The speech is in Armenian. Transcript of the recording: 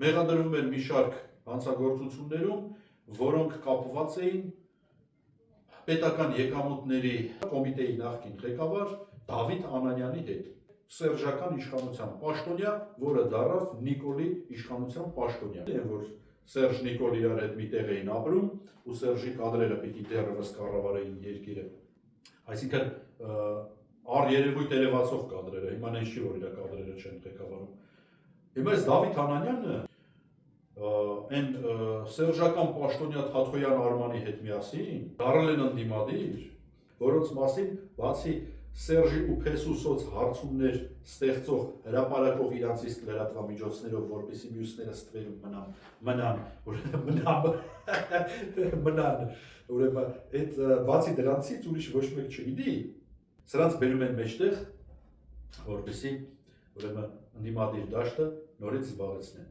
մեղադրվում էր մի շարք հանցագործություններում, որոնք կապված էին պետական եկամուտների կոմիտեի նախկին ղեկավար Դավիթ Անանյանի հետ, սերժական իշխանության պաշտոնյա, որը դառավ Նիկոլի իշխանության պաշտոնյա, որ Սերժ Նիկոլ իրար հետ մի տեղ էին ապրում ու Սերժի կադրերը պիտի դեռևս կառավարեին երկիրը, այսինքն առերևույթ երևացող կադրերը, հիմա նենց չի, որ իր կադրերը չեն ղեկավարում։ Հիմա այս Դավիթ Անանյանը այն սերժական պաշտոնյա Թաթոյան Արմանի հետ միասին դարել են ընդդիմադիր, որոնց մասին բացի Սերժի ու Փեսուսոց հարցումներ ստեղծող հրապարակող իրանցից լրատվամիջոցներով, որպեսզի մյուսները ստվերում մնան, ուրեմն այդ բացի դրանցից ուրիշ ոչ մեկ չգիտի, սրանց բերում են մեջտեղ, որպեսզի ուրեմն ընդդիմադիր դաշտը նորից զբաղեցնեն։